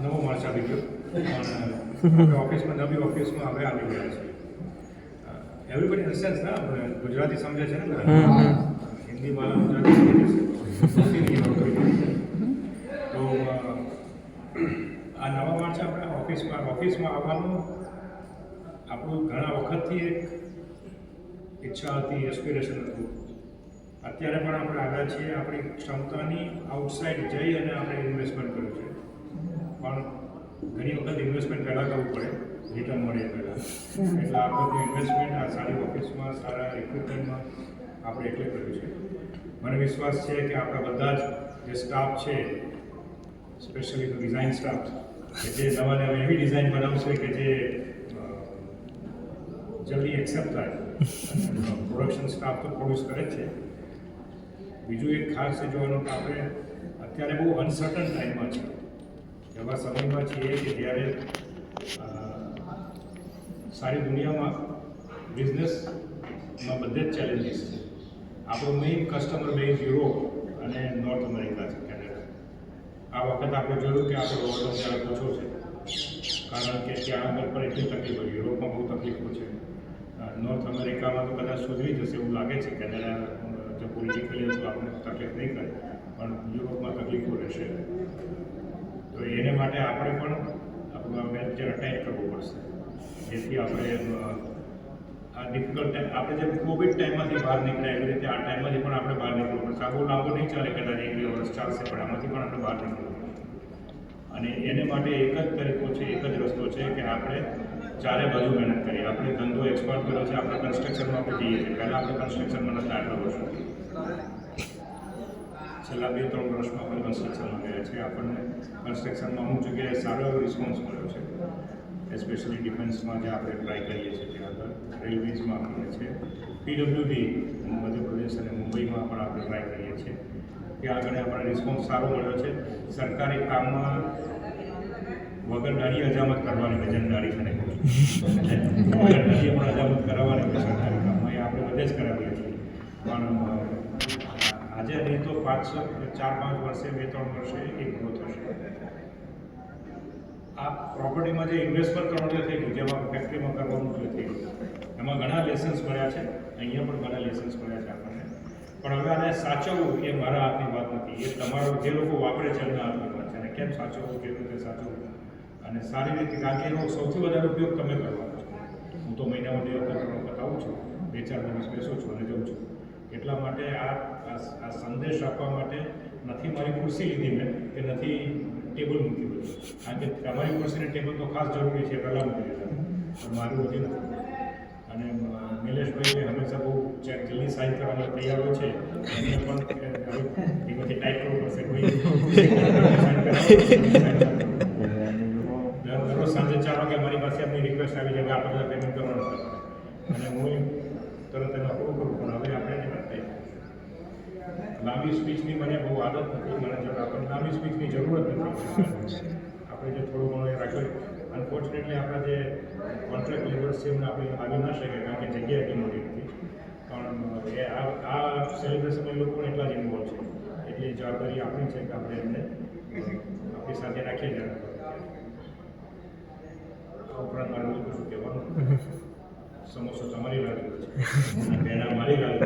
નવો માર્ચ આવી ગયો પણ ઓફિસમાં નવી ઓફિસમાં હવે આવી ગયા છે. એવરીબડી ઇન સેન્સ ના ગુજરાતી સમજે છે ને, હિન્દી વાળા ગુજરાતી સમજે છે. તો આ નવા માર્ચ આપણે ઓફિસમાં આવવાનું આપણું ઘણા વખતથી એક ઈચ્છા હતી, એસ્પિરેશન હતું. અત્યારે પણ આપણે આવ્યા છીએ. આપણી ક્ષમતાની આઉટસાઇડ જઈ અને આપણે ઇન્વેસ્ટમેન્ટ કર્યું છે. પણ ઘણી વખત ઇન્વેસ્ટમેન્ટ પહેલાં કરવું પડે, રિટર્ન મળે પહેલાં. એટલે આ બધું ઇન્વેસ્ટમેન્ટ આ સારી ઓફિસમાં, સારા ઇક્વિપમેન્ટમાં આપણે એટલે કર્યું છે. મને વિશ્વાસ છે કે આપણા બધા જ જે સ્ટાફ છે, સ્પેશિયલી ડિઝાઇન સ્ટાફ, કે જે નવા એવી ડિઝાઇન બનાવશે કે જે જલ્દી એક્સેપ્ટ થાય. પ્રોડક્શન સ્ટાફ તો પ્રોડ્યુસ કરે જ છે. બીજું એક ખાસ છે જોવાનું કે આપણે અત્યારે બહુ અનસર્ટન ટાઈમમાં છીએ. એવા સમયમાં છીએ કે જ્યારે સારી દુનિયામાં બિઝનેસમાં બધે જ ચેલેન્જીસ છે. આપણું મેઇન કસ્ટમર બેઝ યુરોપ અને નોર્થ અમેરિકા છે, કેનેડા. આ વખત આપણે જોયું કે આપણો ઓર્ડર જરાક ઓછો છે, કારણ કે ત્યાં આગળ પણ એટલી તકલીફો, યુરોપમાં બહુ તકલીફો છે. નોર્થ અમેરિકામાં તો કદાચ સુધરી જશે એવું લાગે છે. કેનેડા જો પોલિટિકલી તો આપણે તકલીફ નહીં કરે, પણ યુરોપમાં તકલીફો રહેશે. તો એને માટે આપણે પણ આપણું મેચ જરા ટાઈટ કરવું પડશે, જેથી આપણે આ ડિફિકલ્ટ ટાઈમ, આપણે જેમ કોવિડ ટાઈમમાંથી બહાર નીકળ્યા એવી રીતે આ ટાઈમમાંથી પણ આપણે બહાર નીકળવું પડશે. આ બહુ લાંબો નહીં ચાલે, કદાચ 1-2 વર્ષ ચાલશે, પણ આમાંથી પણ આપણે બહાર નીકળવું પડશે. અને એને માટે એક જ તરીકો છે, એક જ રસ્તો છે કે આપણે ચારે બાજુ મહેનત કરીએ. આપણે ધંધો એક્સપોર્ટ કર્યો છે, આપણે કન્સ્ટ્રક્શનમાં આપણે જઈએ છીએ. પહેલાં આપણે કન્સ્ટ્રક્શનમાં નહોતા આટલા વર્ષો, છેલ્લા 2-3 વર્ષમાં આપણે કન્સ્ટ્રક્શનમાં ગયા છે. આપણને કન્સ્ટ્રક્શનમાં અમુક જગ્યાએ સારો એવો રિસ્પોન્સ મળ્યો છે. એસ્પેશિયલી ડિફેન્સમાં જે આપણે ટ્રાય કરીએ છીએ ત્યાં આગળ, રેલવેઝમાં આપણે છે, પીડબ્લ્યુડી મધ્યપ્રદેશ અને મુંબઈમાં પણ આપણે ટ્રાય કરીએ છીએ. ત્યાં આગળ આપણને રિસ્પોન્સ સારો મળ્યો છે. સરકારી કામમાં વગર દાડી અજામત કરવાની હોય, જેમ દાડી ખાને કહું છું, વગર દાડીએ પણ અજામત કરાવવાની હોય સરકારી કામમાં. એ આપણે બધે જ કરાવીએ છીએ. પણ આજે નહીં તો 4-5 વર્ષે, 2-3 વર્ષે એક ગ્રો થશે. આ પ્રોપર્ટીમાં જે ઇન્વેસ્ટમેન્ટ કરવાનું જે થઈ ગયું, જેમાં ફેક્ટરીમાં કરવાનું જે થઈ ગયું, એમાં ઘણા લેસન્સ મળ્યા છે. અહીંયા પણ ઘણા લેસન્સ મળ્યા છે આપણને. પણ હવે આને સાચવવું એ મારા હાથની વાત નથી. એ તમારો જે લોકો વાપરે છે એમના હાથની વાત છે. અને કેમ સાચવવું, કેવી રીતે સાચવવું અને સારી રીતે, કારણ કે એનો સૌથી વધારે ઉપયોગ તમે કરવાનો છો. હું તો મહિનામાં 2 વખત આવું છું, 2-4 દિવસ બેસું છું અને જઉં છું. એટલા માટે આ સંદેશ આપવા માટે નથી મારી ખુરશી લીધી મેં, કે નથી ટેબલ મૂકી દીધું. કારણ કે તમારી ખુરશીને ટેબલ તો ખાસ જરૂરી છે, પહેલાં મૂકી દીધા, પણ મારું હજી નથી. અને નિલેશભાઈ હંમેશા બહુ જલ્દી સાઇન કરવાનો તૈયાર હોય છે. એને પણ એમાંથી ટાઈપ કરવું પડશે. કોઈ દરરોજ સાંજે 4 વાગે મારી પાસે એમની રિક્વેસ્ટ આવી જાય કે આ બધા પેમેન્ટ કરવાનું હતા, અને હું તરત એને અપ્રૂવ કરું. પણ હવે આપણે એને નથી. લાંબી સ્પીચની મને બહુ આદત નથી. મને આપણને લાંબી સ્પીચની જરૂર જ નથી. આપણે જે થોડું ઘણું એ રાખ્યું. અનફોર્ચ્યુનેટલી આપણા જે કોન્ટ્રાક્ટ લેબર્સ છે એમને આપણે આવી ના શકે, કારણ કે જગ્યા એટલી મોટી નથી. પણ એ આ સેલિબ્રેશન એ લોકો પણ એટલા જ ઇન્વોલ્વ છે. એટલી જવાબદારી આપણી છે કે આપણે એમને આપણી સાથે રાખીએ છીએ. ઉપરાંત મારે બીજું કશું કહેવાનું, સમોસો તમારી લાગુ છે, બેના મારી લાગુ